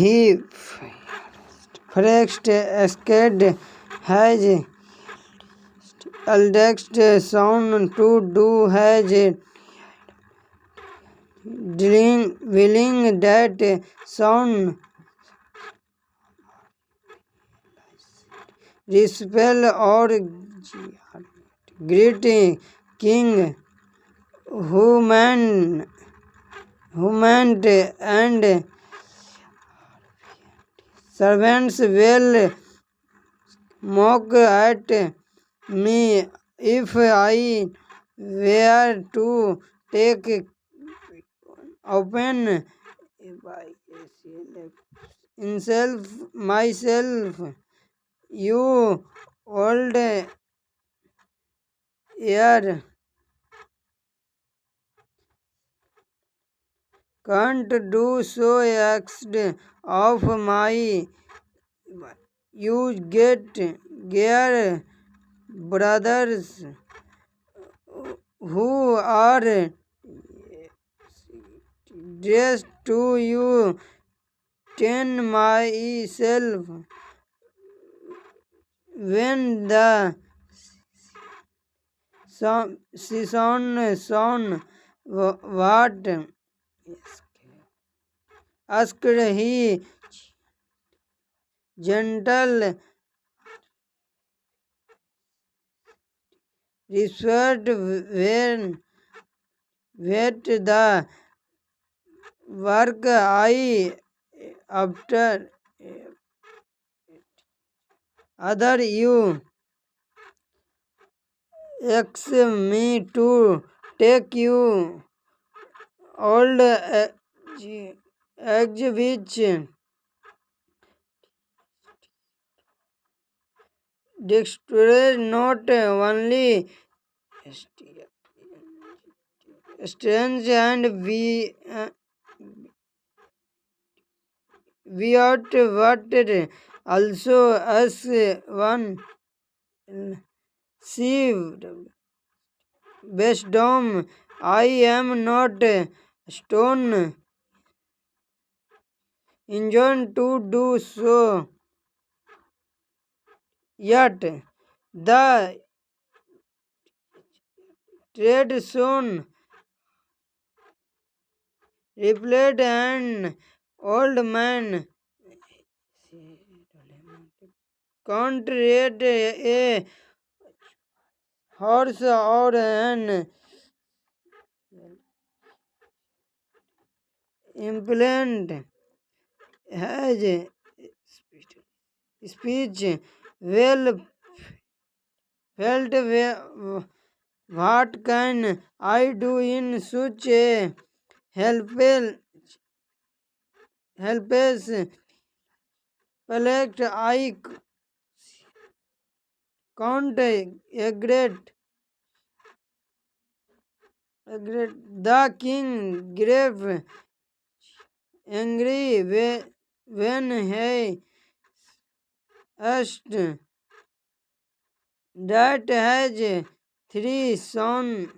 he first asked his eldest son to do his willing. That son respect or great king human and servants will mock at me if I were to take upon myself. You old year can't do so. Asked of my you get gear brothers who are dressed to you ten myself when the son what asked he gentle respect when wet the work I after other you ask me to take you old eggs which destroy not only strange and weird but also as one see wisdom. I am not stone enjoined to do so yet. The trade soon replied an old man can't ride a horse or an implant has speech well felt. What can I do in such a helpless plight? I can't regret. The king grew angry when he asked that his three sons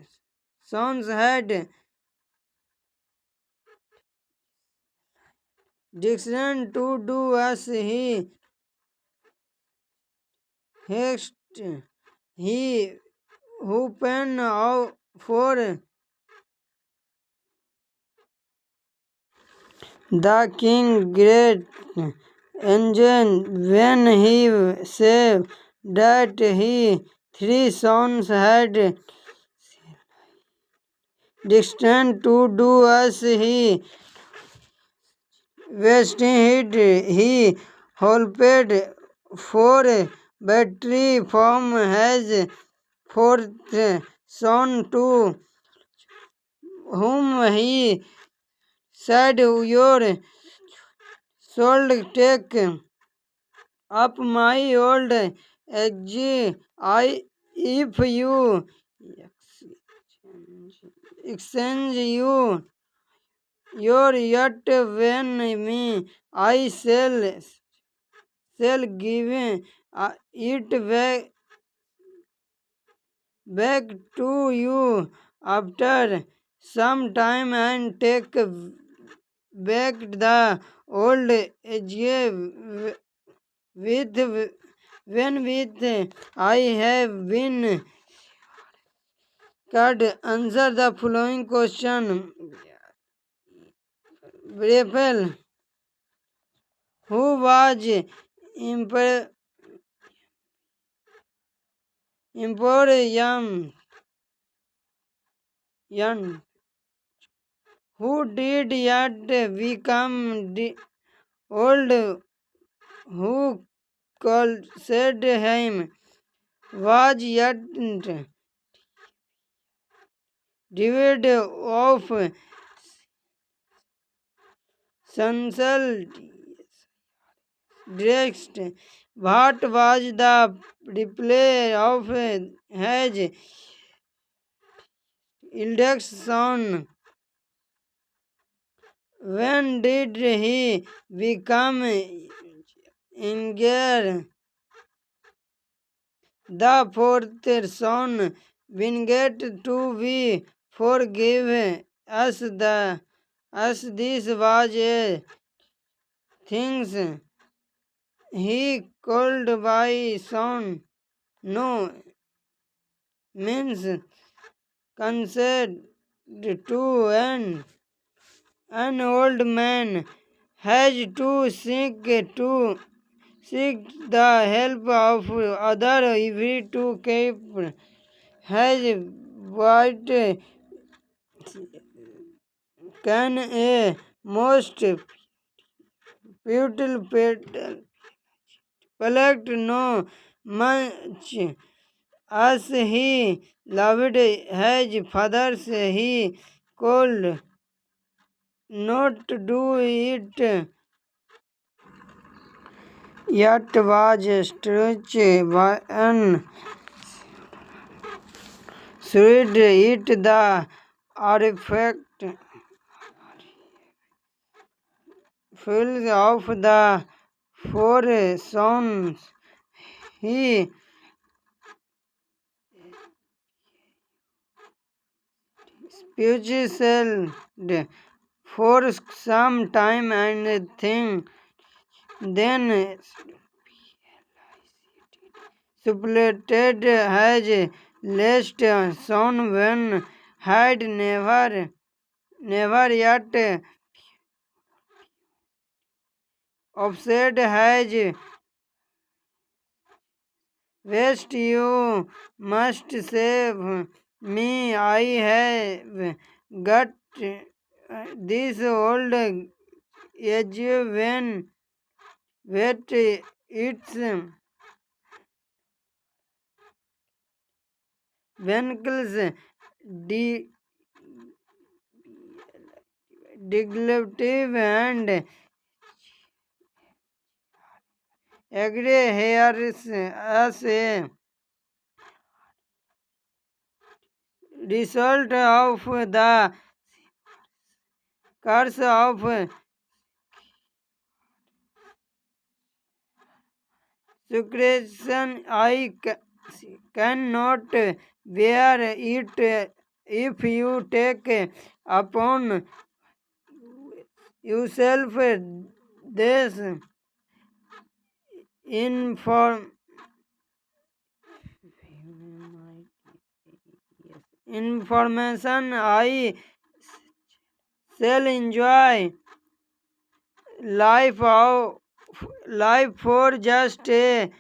had decided to do as he haste. He opened for the king great engine when he saw that his three sons had decided to do as he wished. He hoped for victory from his fourth son to whom he said, your soul take up my old age. If you exchange your yet when me, I shall give it back to you after some time and take back the old age with when with I have been cut. Answer the following question. Brepel, who was Emporium Young, who did yet become old, who called said him, was yet devoid of sensual dressed. What was the reply of his eldest son? When did he become engaged? The fourth son began to be forgive as this was a things he called by son. No means concerned to an old man has to seek the help of other if to keep his what can a most beautiful collect no much as he loved his fathers he could not do it yet was stretched and should it the artifact full of the four sons he pugilised for some time and then supplanted his last son when had never yet offset his waist. You must save me. I have got this old age when wet its venicles diglative and agree hairs as a result of the curse of secretion. I cannot bear it if you take upon yourself this inform information. I shall enjoy life of life for just a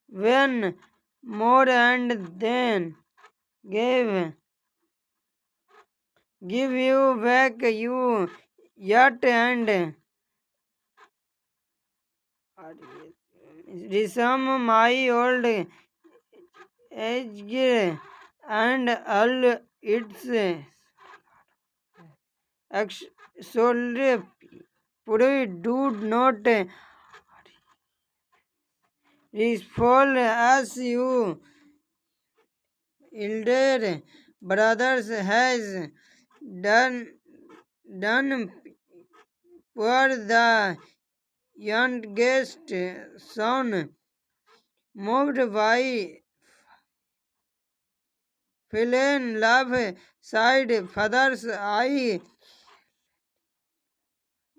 when more and then give you back you yet and resume my old age and all its solely do not fall as you elder brothers has done done for the youngest son moved by filial love side fathers I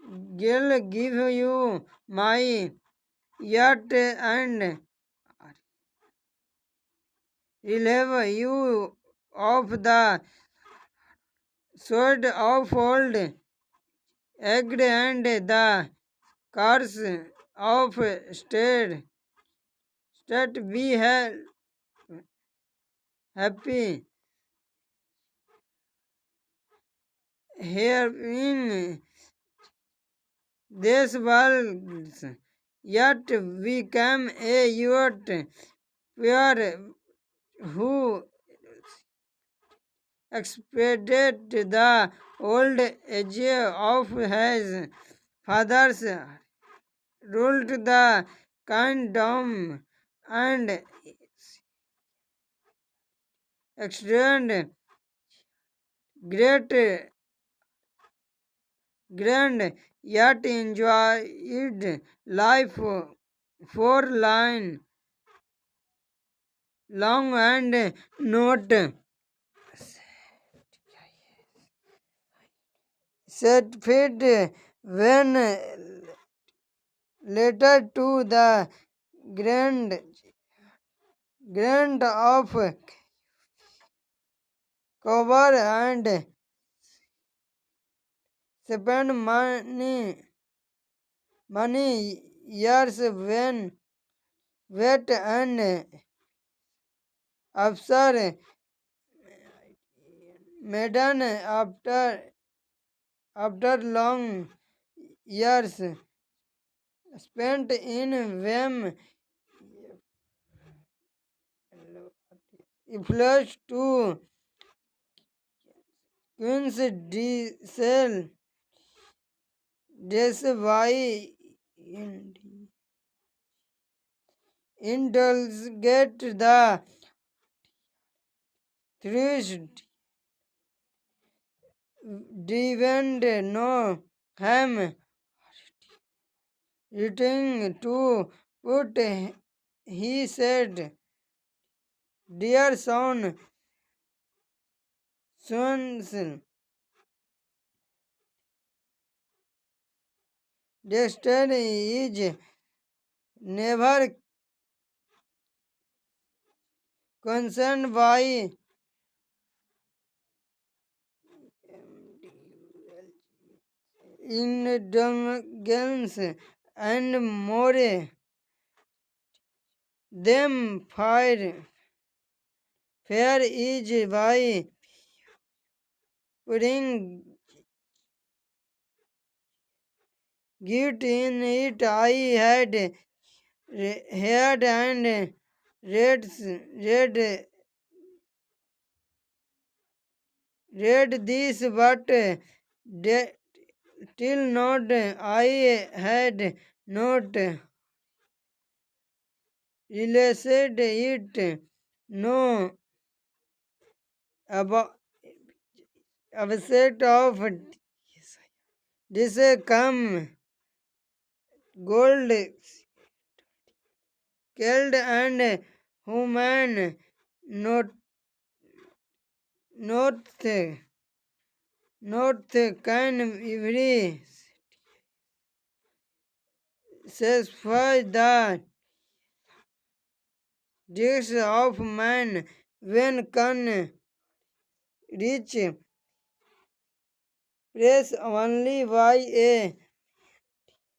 will give you my yet and relieve you of the sword of old age and the curse of state be happy here in this world, yet we come a youth pure who expected the old age of his fathers ruled the kingdom and extended great grand yet enjoyed life for line long and not set fit when later to the grand of cover and spend money years when wait and after maiden after long years spent in Wem flushed to Queen's Diesel. That's why indulged the thirst devoured no ham returning to put he said, dear sons, destiny is never concerned by indulgence and more them fair is by putting guilt in it. I had heard and read this, but till not I had not realized it. No about upset of this come gold killed and human not can every satisfy the deeds of man when can reach praise only by a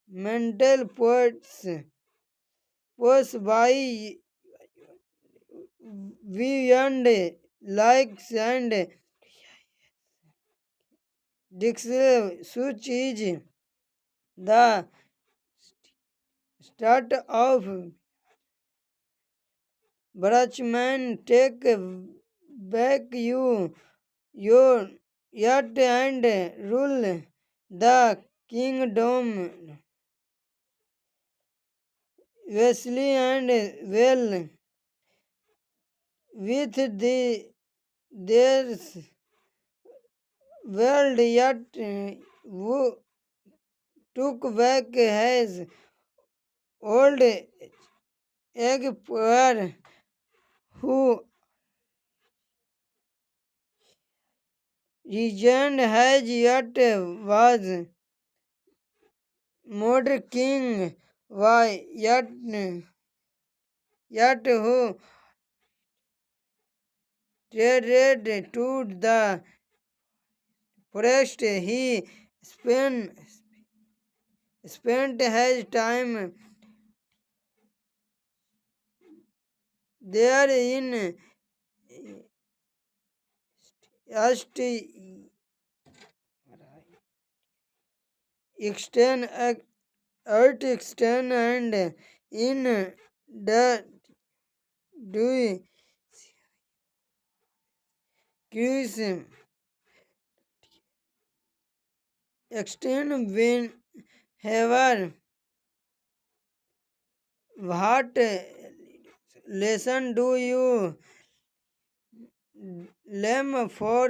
mental pose by beyond likes and such is the start of Brachman take back your yet and rule the kingdom wisely and well with their world yet who took back his old egg poor who region has yet was Mode King, why yet who traded to the forest. He spent his time there in just extend earth extend and in the do cruise extend whenever what lesson do you learn for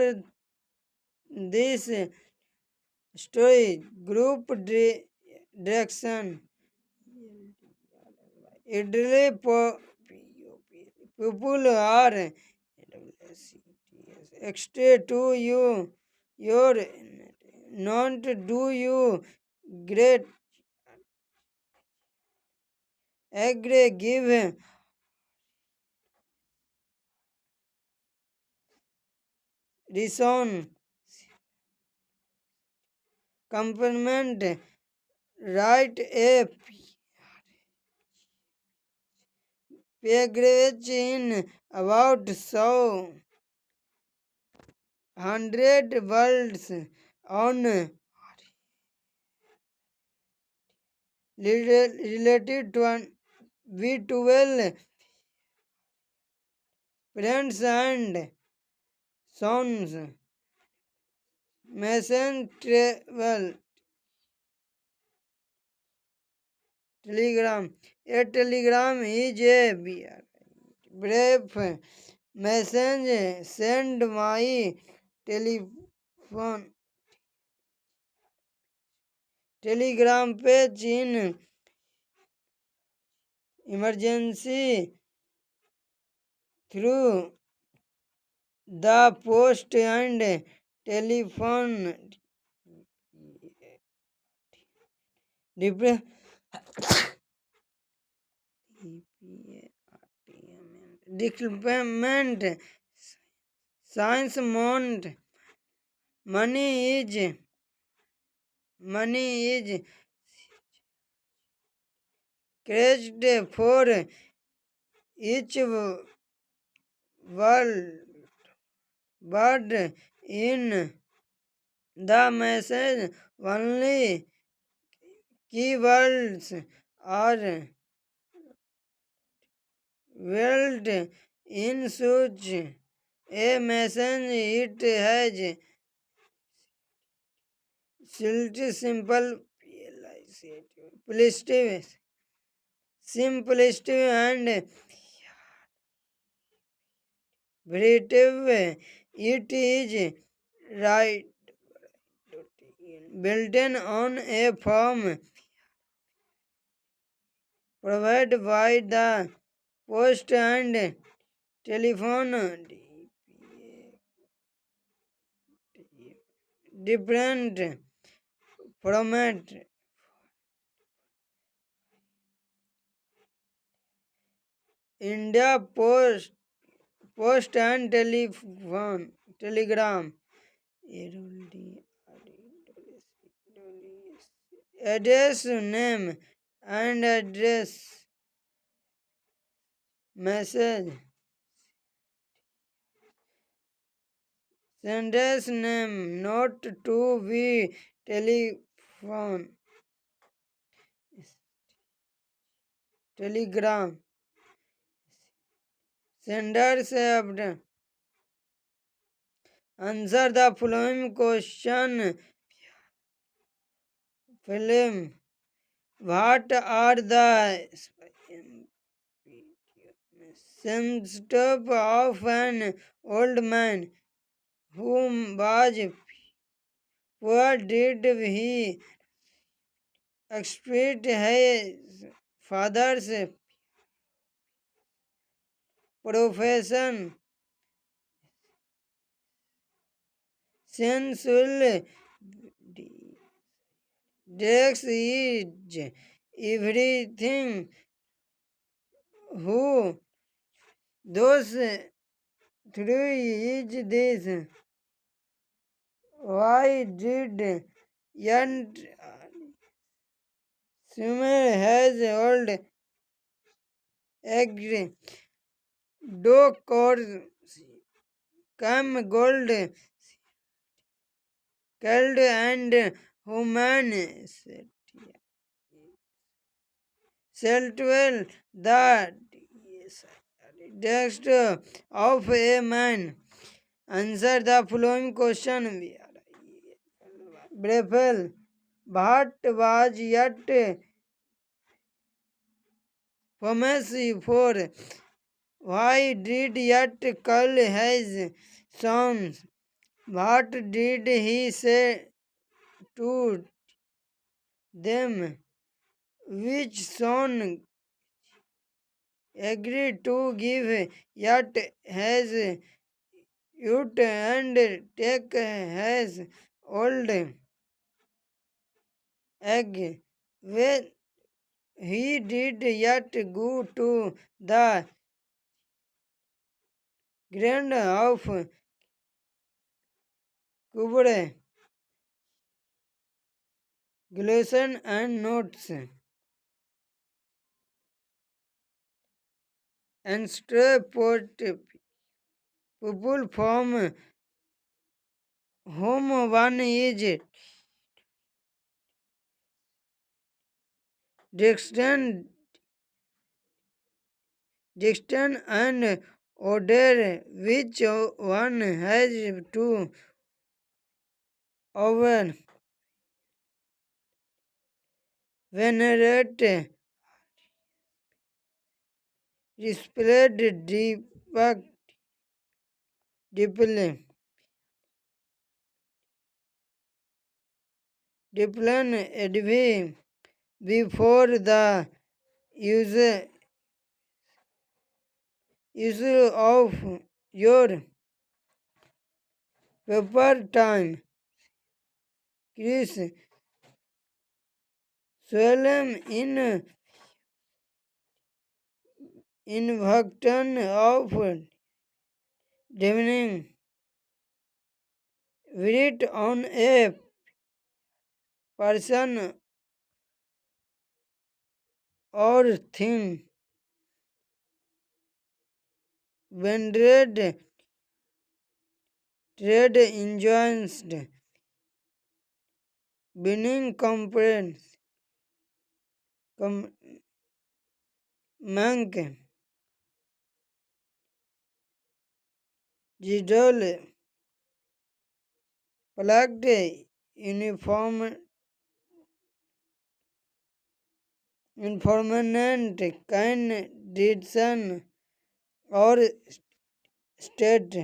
this story group direction idly people are extra to you your not do you great agree give reason compliment write a paragraph in about so 100 words on related to V12 friends and sons. Mason travel telegram. A telegram is a brief message send my telephone telegram page in emergency through the post and telephone deployment science mount money is created for each word but in the message only keywords are weld in such a message it has simple simplicity and creative it is right built on a form provided by the post and telephone different format India post and telegram address name and address message sender's name not to be telephone telegram senders answer the following question film what are the symptoms of an old man whom was poor did he expect his father's profession sensual Dex is everything. Who those three is this? Why did young swimmer has old egg do course come gold killed and human Seltwell the text of a man. Answer the following question. Brefel. What was yet famous for? Why did yet call his sons? What did he say to them? Which son agreed to give yet his youth and take his old egg? When he did yet go to the grand of Kubre, Gleason and notes and stray port people from whom one is distant, distant and order which one has to over venerate displayed deeply discipline envy before the use of your paper time. Chris Swellem in Bhaktan of divining writ on a person or thing. Vendred trade enjoins winning complaints mank jidol plugged uniform informant candidation or state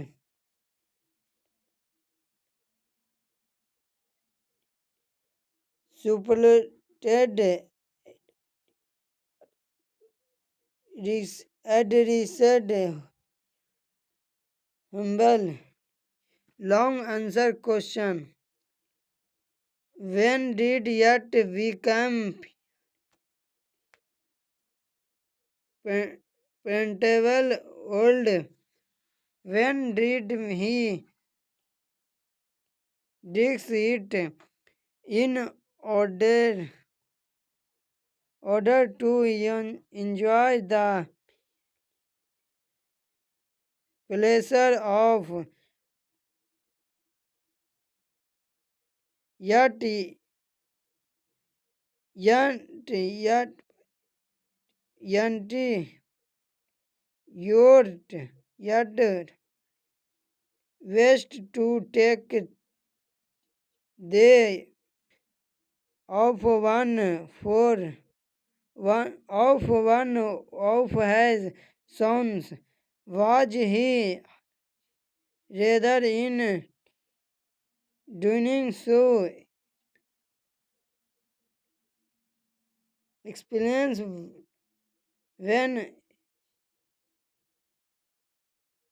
suppleted addressed humble long answer question. When did yet become printable old? When did he digs it in order to enjoy the pleasure of yet yet your yet waste to take the of one for one of his sons. Was he rather in doing so experience when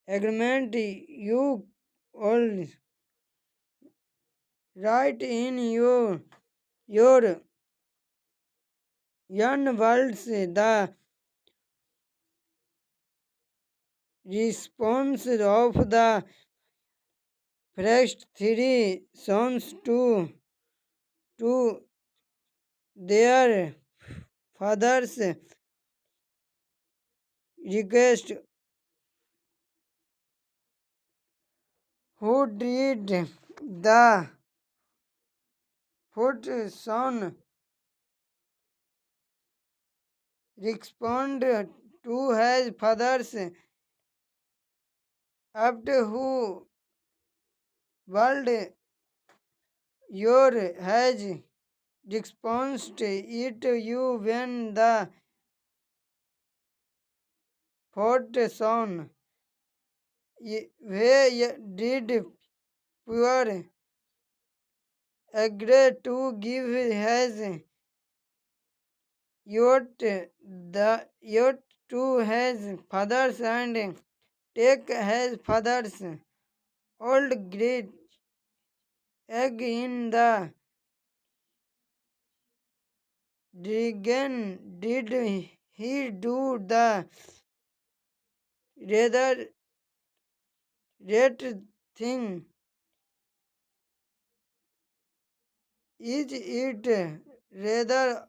agreement you all write in your your young words. The response of the first three sons to their father's request, who did the fourth son respond to his father's after who world your has responded it you when the fourth son where did poor agree to give his yacht to his fathers and take his father's old great egg in the dragon. Did he do the rather right thing? Is it rather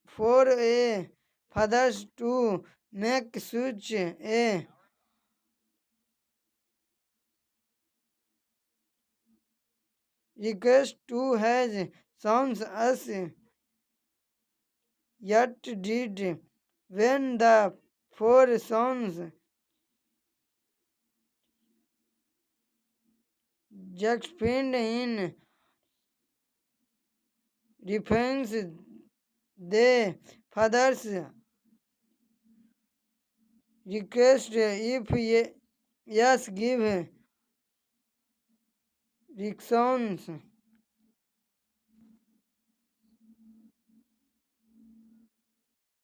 for a father to make such a request to his sons as yet did when the four sons expand in defense their father's request? If yes, give reasons